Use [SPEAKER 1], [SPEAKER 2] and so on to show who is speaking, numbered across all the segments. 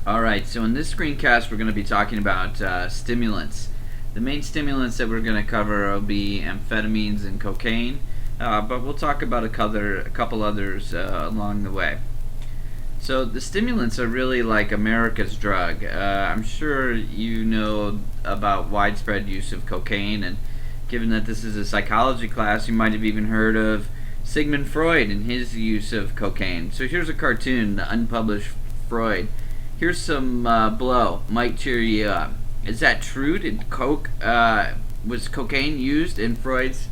[SPEAKER 1] Alright, so in this screencast we're going to be talking about stimulants. The main stimulants that we're going to cover will be amphetamines and cocaine, but we'll talk about a couple others along the way. So the stimulants are really like America's drug. I'm sure you know about widespread use of cocaine, and given that this is a psychology class, you might have even heard of Sigmund Freud and his use of cocaine. So here's a cartoon, the unpublished Freud. Here's some blow, might cheer you up. Is that true? Was cocaine used in Freud's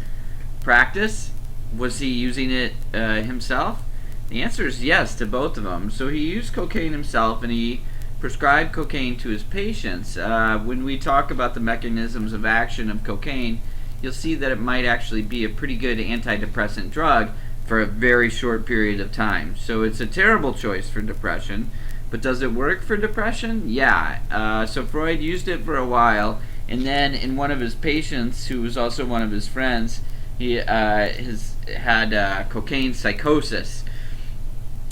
[SPEAKER 1] practice? Was he using it himself? The answer is yes to both of them. So he used cocaine himself, and he prescribed cocaine to his patients. When we talk about the mechanisms of action of cocaine, you'll see that it might actually be a pretty good antidepressant drug for a very short period of time. So it's a terrible choice for depression. But does it work for depression? Yeah. So Freud used it for a while, and then in one of his patients, who was also one of his friends, he had cocaine psychosis.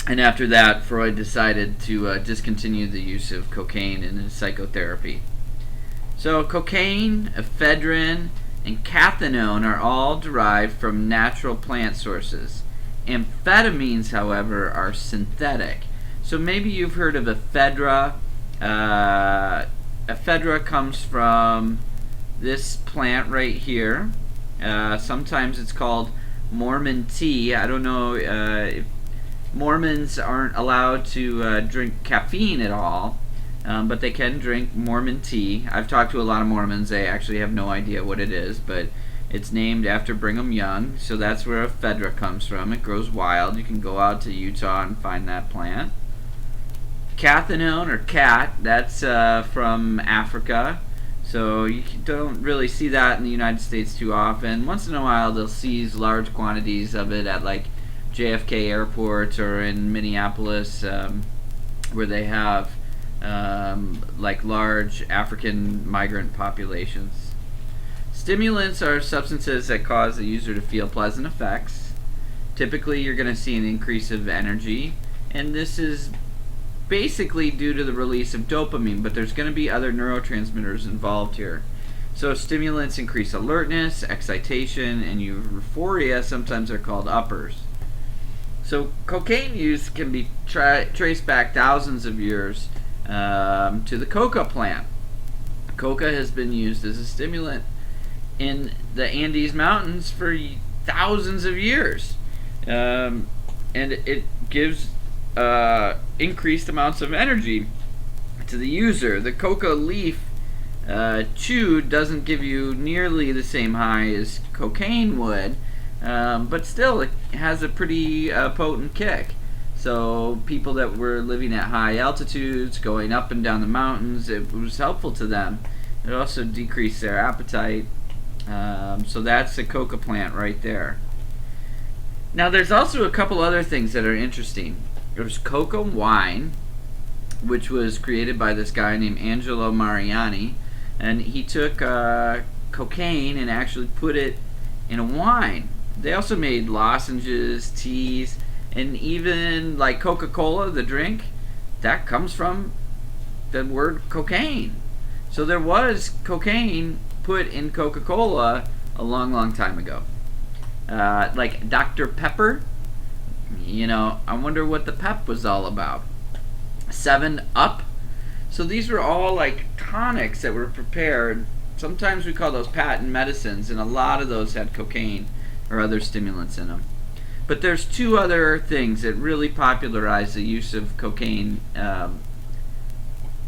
[SPEAKER 1] And after that, Freud decided to discontinue the use of cocaine in his psychotherapy. So cocaine, ephedra, and cathinone are all derived from natural plant sources. Amphetamines, however, are synthetic. So maybe you've heard of ephedra. Ephedra comes from this plant right here. Sometimes it's called Mormon tea. I don't know if Mormons aren't allowed to drink caffeine at all, but they can drink Mormon tea. I've talked to a lot of Mormons. They actually have no idea what it is, but it's named after Brigham Young, so that's where ephedra comes from. It grows wild. You can go out to Utah and find that plant. Cathinone, or cat, that's from Africa, so you don't really see that in the United States too often. Once in a while they'll seize large quantities of it at like JFK Airport or in Minneapolis, where they have like large African migrant populations. Stimulants are substances that cause the user to feel pleasant effects. Typically you're going to see an increase of energy, and this is basically due to the release of dopamine, but there's going to be other neurotransmitters involved here. So stimulants increase alertness, excitation, and euphoria. Sometimes they're called uppers. So cocaine use can be traced back thousands of years to the coca plant. Coca has been used as a stimulant in the Andes Mountains for thousands of years, and it gives increased amounts of energy to the user. The coca leaf chewed doesn't give you nearly the same high as cocaine would, but still it has a pretty potent kick. So people that were living at high altitudes, going up and down the mountains, it was helpful to them. It also decreased their appetite. So that's the coca plant right there. Now there's also a couple other things that are interesting. There's Kokum Wine, which was created by this guy named Angelo Mariani, and he took cocaine and actually put it in a wine. They also made lozenges, teas, and even like Coca-Cola, the drink, that comes from the word cocaine. So there was cocaine put in Coca-Cola a long time ago. Like Dr. Pepper, you know, I wonder what the pep was all about. 7-Up. So these were all like tonics that were prepared. Sometimes we call those patent medicines, and a lot of those had cocaine or other stimulants in them. But there's two other things that really popularized the use of cocaine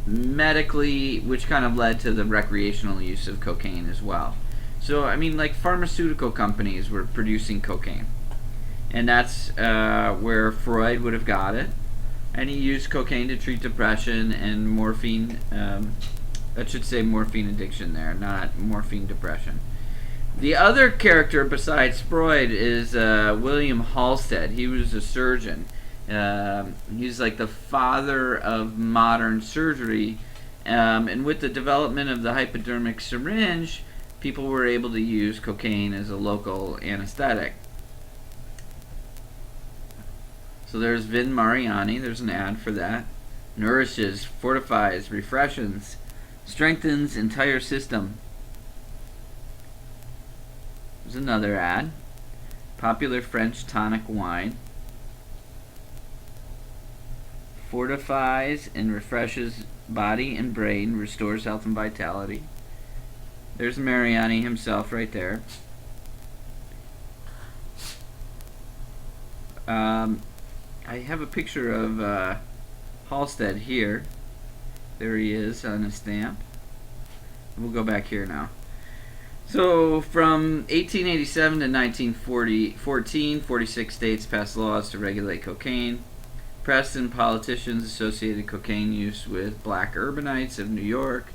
[SPEAKER 1] medically, which kind of led to the recreational use of cocaine as well. So, I mean, like pharmaceutical companies were producing cocaine. And that's where Freud would have got it. And he used cocaine to treat depression and morphine. I should say morphine addiction there, not morphine depression. The other character besides Freud is William Halsted. He was a surgeon. He's like the father of modern surgery. And with the development of the hypodermic syringe, people were able to use cocaine as a local anesthetic. So there's Vin Mariani. There's an ad for that. Nourishes, fortifies, refreshes, strengthens entire system. There's another ad. Popular French tonic wine. Fortifies and refreshes body and brain, restores health and vitality. There's Mariani himself right there. I have a picture of Halsted here. There he is on a stamp. We'll go back here now. So from 1887 to 1914, 46 states passed laws to regulate cocaine. Press and politicians associated cocaine use with black urbanites of New York.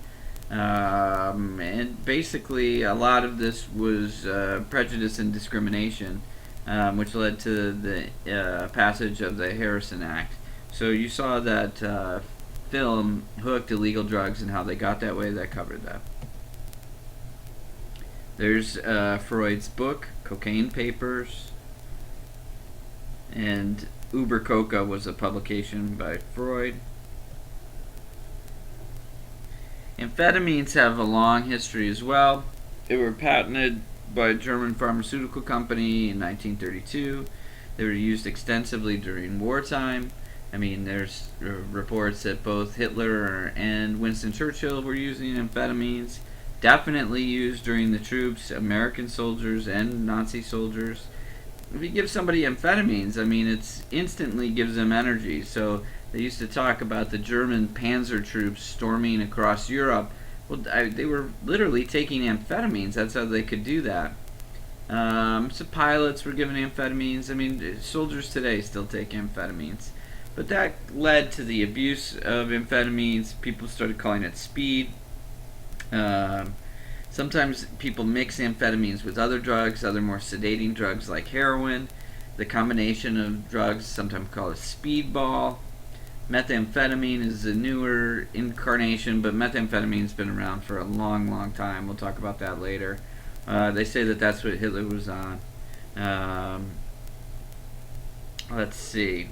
[SPEAKER 1] And basically a lot of this was prejudice and discrimination, which led to the passage of the Harrison Act. So you saw that film, Hooked, Illegal Drugs and How They Got That Way, that covered that. There's Freud's book, Cocaine Papers, and Uber Coca was a publication by Freud. Amphetamines have a long history as well. They were patented by a German pharmaceutical company in 1932. They were used extensively during wartime. I mean, there's reports that both Hitler and Winston Churchill were using amphetamines. Definitely used during the troops, American soldiers and Nazi soldiers. If you give somebody amphetamines, I mean, it instantly gives them energy. So they used to talk about the German panzer troops storming across Europe. Well, they were literally taking amphetamines. That's how they could do that. So pilots were given amphetamines. I mean, soldiers today still take amphetamines. But that led to the abuse of amphetamines. People started calling it speed. Sometimes people mix amphetamines with other drugs, other more sedating drugs like heroin. The combination of drugs, sometimes called a speedball. Methamphetamine is a newer incarnation, but methamphetamine's been around for a long, long time. We'll talk about that later. They say that that's what Hitler was on. Let's see.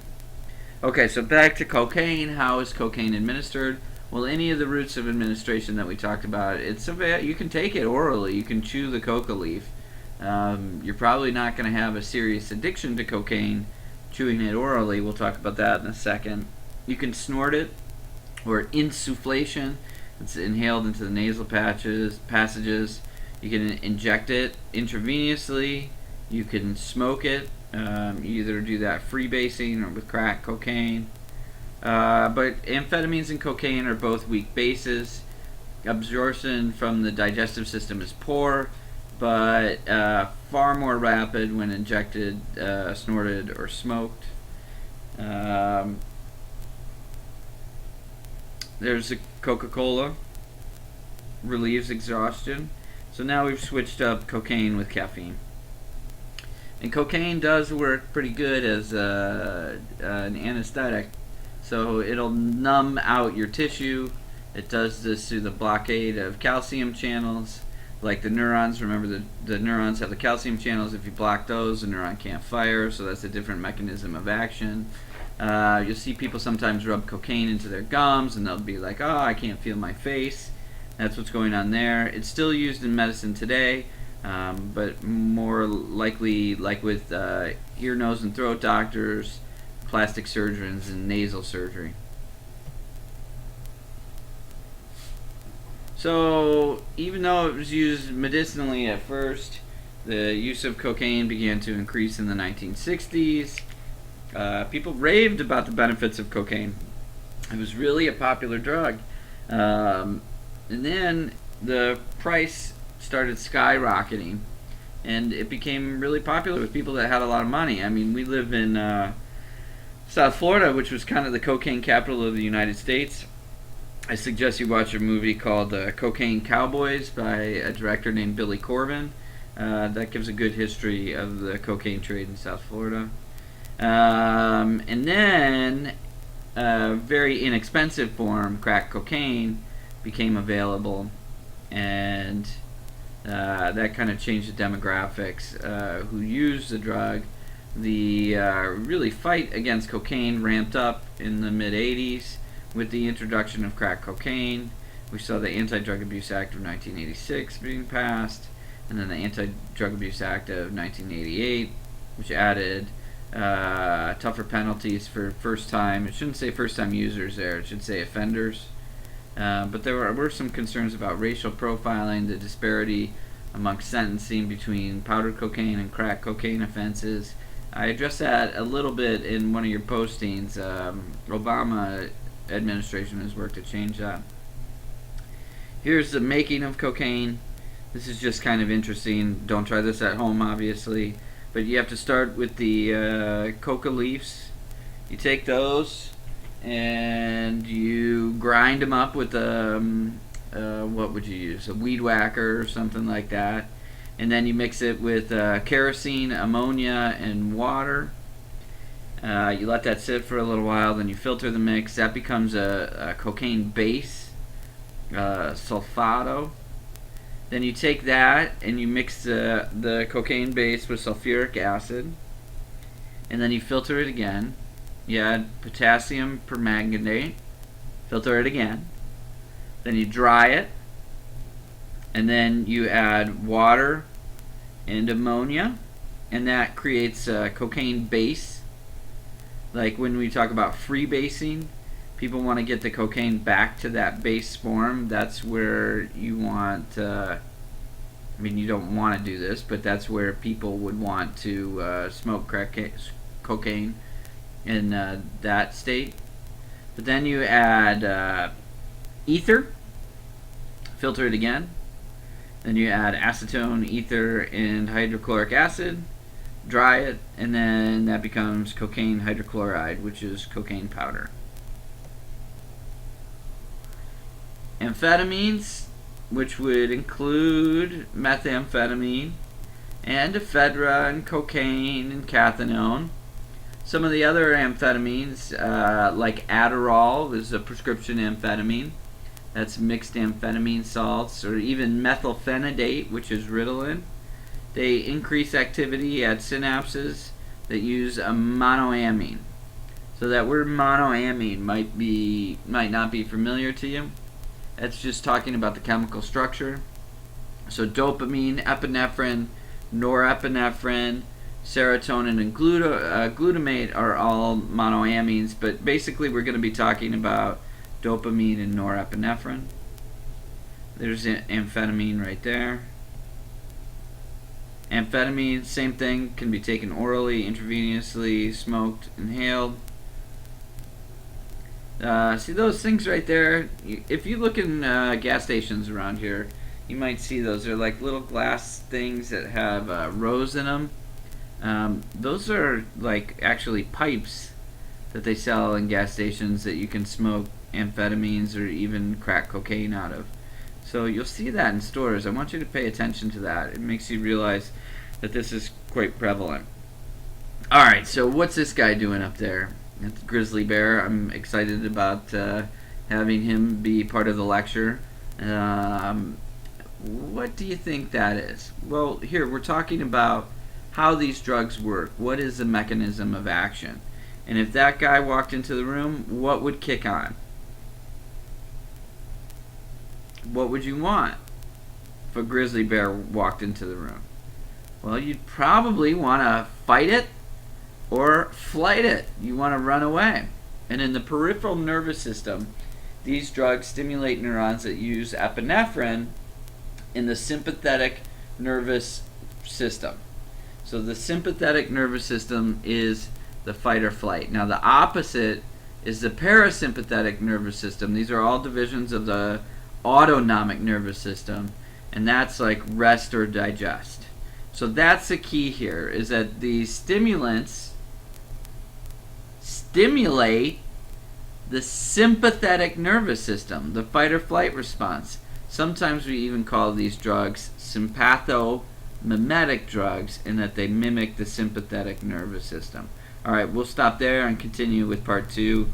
[SPEAKER 1] Okay, so back to cocaine. How is cocaine administered? Well, any of the routes of administration that we talked about, you can take it orally. You can chew the coca leaf. You're probably not going to have a serious addiction to cocaine chewing it orally. We'll talk about that in a second. You can snort it, or insufflation. It's inhaled into the nasal passages. You can inject it intravenously. You can smoke it. You either do that freebasing or with crack cocaine. But amphetamines and cocaine are both weak bases. Absorption from the digestive system is poor, but far more rapid when injected, snorted, or smoked. There's a Coca-Cola. Relieves exhaustion. So now we've switched up cocaine with caffeine. And cocaine does work pretty good as an anesthetic. So it'll numb out your tissue. It does this through the blockade of calcium channels. Like the neurons, remember the neurons have the calcium channels. If you block those, the neuron can't fire, so that's a different mechanism of action. You'll see people sometimes rub cocaine into their gums and they'll be like, oh, I can't feel my face. That's what's going on there. It's still used in medicine today, but more likely like with ear, nose, and throat doctors, plastic surgeons, and nasal surgery. So even though it was used medicinally at first, the use of cocaine began to increase in the 1960s. People raved about the benefits of cocaine. It was really a popular drug. And then the price started skyrocketing, and it became really popular with people that had a lot of money. I mean, we live in South Florida, which was kind of the cocaine capital of the United States. I suggest you watch a movie called Cocaine Cowboys by a director named Billy Corben. That gives a good history of the cocaine trade in South Florida. And then a very inexpensive form, crack cocaine, became available, and that kind of changed the demographics who used the drug. The really fight against cocaine ramped up in the mid-'80s with the introduction of crack cocaine. We saw the Anti-Drug Abuse Act of 1986 being passed, and then the Anti-Drug Abuse Act of 1988, which added tougher penalties for first-time. It shouldn't say first-time users there. It should say offenders. But there were some concerns about racial profiling, the disparity amongst sentencing between powdered cocaine and crack cocaine offenses. I addressed that a little bit in one of your postings. Obama administration has worked to change that. Here's the making of cocaine. This is just kind of interesting. Don't try this at home, obviously. But you have to start with the coca leaves. You take those and you grind them up with what would you use? A weed whacker or something like that. And then you mix it with kerosene, ammonia, and water. You let that sit for a little while, then you filter the mix. That becomes a cocaine base, sulfato. Then you take that and you mix the cocaine base with sulfuric acid, and then you filter it again. You add potassium permanganate, filter it again. Then you dry it, and then you add water and ammonia, and that creates a cocaine base. Like when we talk about freebasing, people want to get the cocaine back to that base form. That's where you want, you don't want to do this, but that's where people would want to smoke crack cocaine in that state. But then you add ether, filter it again. Then you add acetone, ether, and hydrochloric acid, dry it, and then that becomes cocaine hydrochloride, which is cocaine powder. Amphetamines, which would include methamphetamine and ephedra and cocaine and cathinone. Some of the other amphetamines, like Adderall, is a prescription amphetamine. That's mixed amphetamine salts, or even methylphenidate, which is Ritalin. They increase activity at synapses that use a monoamine. So that word monoamine might not be familiar to you. That's just talking about the chemical structure. So dopamine, epinephrine, norepinephrine, serotonin, and glutamate are all monoamines, but basically we're going to be talking about dopamine and norepinephrine. There's amphetamine right there. Amphetamine, same thing, can be taken orally, intravenously, smoked, inhaled. See those things right there? If you look in gas stations around here, you might see those. They're like little glass things that have rows in them. Those are like actually pipes that they sell in gas stations that you can smoke amphetamines or even crack cocaine out of. So you'll see that in stores. I want you to pay attention to that. It makes you realize that this is quite prevalent. Alright, so what's this guy doing up there? That's Grizzly Bear. I'm excited about having him be part of the lecture. What do you think that is? Well, here we're talking about how these drugs work. What is the mechanism of action? And if that guy walked into the room, what would kick on? What would you want if a grizzly bear walked into the room? Well, you'd probably want to fight it or flight it. You want to run away. And in the peripheral nervous system, these drugs stimulate neurons that use epinephrine in the sympathetic nervous system. So the sympathetic nervous system is the fight or flight. Now the opposite is the parasympathetic nervous system. These are all divisions of the autonomic nervous system, and that's like rest or digest. So that's the key here, is that these stimulants stimulate the sympathetic nervous system, the fight or flight response. Sometimes we even call these drugs sympathomimetic drugs, in that they mimic the sympathetic nervous system. Alright, we'll stop there and continue with part 2